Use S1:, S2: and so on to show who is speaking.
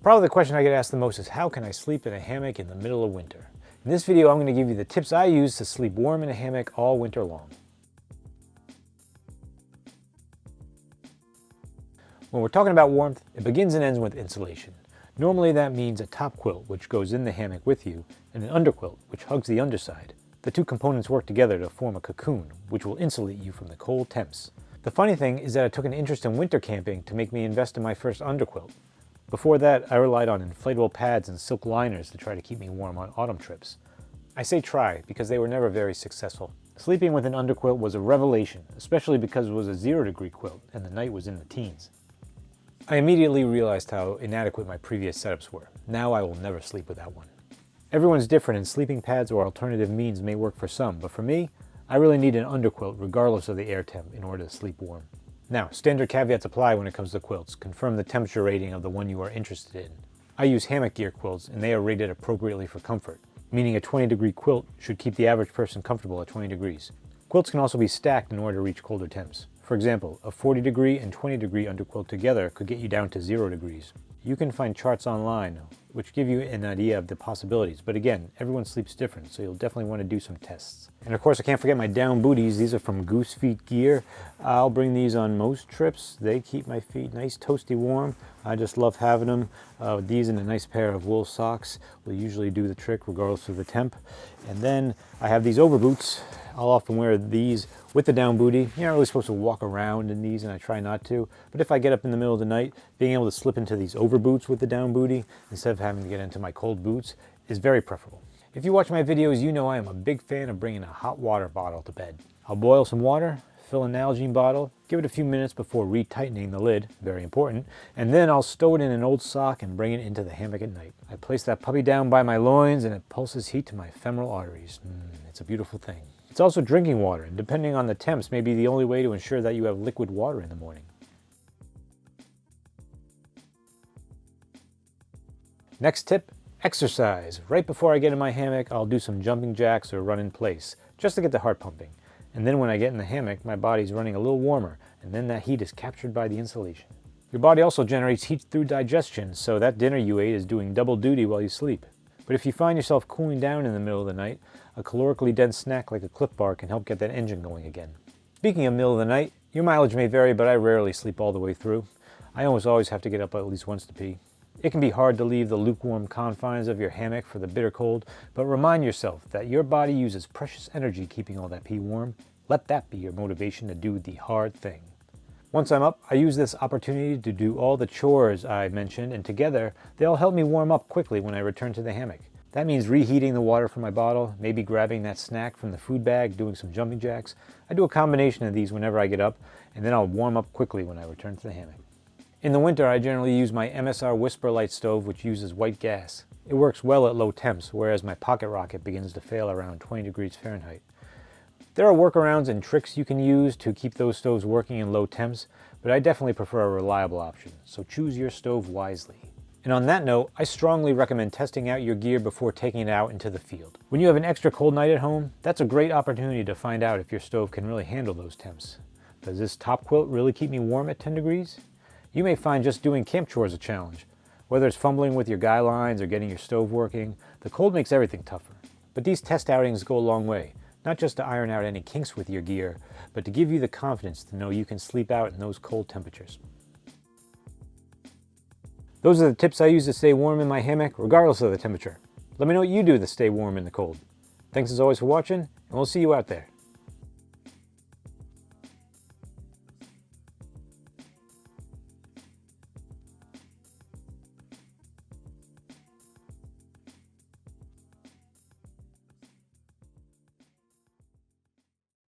S1: Probably the question I get asked the most is how can I sleep in a hammock in the middle of winter? In this video, I'm going to give you the tips I use to sleep warm in a hammock all winter long. When we're talking about warmth, it begins and ends with insulation. Normally that means a top quilt, which goes in the hammock with you, and an underquilt, which hugs the underside. The two components work together to form a cocoon, which will insulate you from the cold temps. The funny thing is that I took an interest in winter camping to make me invest in my first underquilt. Before that, I relied on inflatable pads and silk liners to try to keep me warm on autumn trips. I say try because they were never very successful. Sleeping with an underquilt was a revelation, especially because it was a 0-degree quilt and the night was in the teens. I immediately realized how inadequate my previous setups were. Now I will never sleep without one. Everyone's different and sleeping pads or alternative means may work for some, but for me, I really need an underquilt regardless of the air temp in order to sleep warm. Now, standard caveats apply when it comes to quilts. Confirm the temperature rating of the one you are interested in. I use hammock gear quilts and they are rated appropriately for comfort, meaning a 20-degree quilt should keep the average person comfortable at 20 degrees. Quilts can also be stacked in order to reach colder temps. For example, a 40-degree and 20-degree underquilt together could get you down to 0 degrees. You can find charts online which give you an idea of the possibilities, but again, everyone sleeps different, so you'll definitely want to do some tests. And of course, I can't forget my down booties. These are from Goose Feet Gear. I'll bring these on most trips. They keep my feet nice toasty warm. I just love having them. These and a nice pair of wool socks will usually do the trick regardless of the temp. And then I have these over boots. I'll often wear these with the down booty. You're not really supposed to walk around in these, and I try not to. But if I get up in the middle of the night, being able to slip into these over boots with the down booty instead of having to get into my cold boots is very preferable. If you watch my videos, you know I am a big fan of bringing a hot water bottle to bed. I'll boil some water, fill an Nalgene bottle, give it a few minutes before retightening the lid, very important, and then I'll stow it in an old sock and bring it into the hammock at night. I place that puppy down by my loins and it pulses heat to my femoral arteries. It's a beautiful thing. It's also drinking water, and depending on the temps, may be the only way to ensure that you have liquid water in the morning. Next tip, exercise. Right before I get in my hammock, I'll do some jumping jacks or run in place, just to get the heart pumping. And then when I get in the hammock, my body's running a little warmer, and then that heat is captured by the insulation. Your body also generates heat through digestion, so that dinner you ate is doing double duty while you sleep. But if you find yourself cooling down in the middle of the night, a calorically dense snack like a Clif Bar can help get that engine going again. Speaking of middle of the night, your mileage may vary, but I rarely sleep all the way through. I almost always have to get up at least once to pee. It can be hard to leave the lukewarm confines of your hammock for the bitter cold, but remind yourself that your body uses precious energy keeping all that pee warm. Let that be your motivation to do the hard thing. Once I'm up, I use this opportunity to do all the chores I mentioned, and together they'll help me warm up quickly when I return to the hammock. That means reheating the water from my bottle, maybe grabbing that snack from the food bag, doing some jumping jacks. I do a combination of these whenever I get up, and then I'll warm up quickly when I return to the hammock. In the winter, I generally use my MSR Whisper Light stove, which uses white gas. It works well at low temps, whereas my pocket rocket begins to fail around 20 degrees Fahrenheit. There are workarounds and tricks you can use to keep those stoves working in low temps, but I definitely prefer a reliable option, so choose your stove wisely. And on that note, I strongly recommend testing out your gear before taking it out into the field. When you have an extra cold night at home, that's a great opportunity to find out if your stove can really handle those temps. Does this top quilt really keep me warm at 10 degrees? You may find just doing camp chores a challenge. Whether it's fumbling with your guy lines or getting your stove working, the cold makes everything tougher. But these test outings go a long way, not just to iron out any kinks with your gear, but to give you the confidence to know you can sleep out in those cold temperatures. Those are the tips I use to stay warm in my hammock, regardless of the temperature. Let me know what you do to stay warm in the cold. Thanks as always for watching, and we'll see you out there.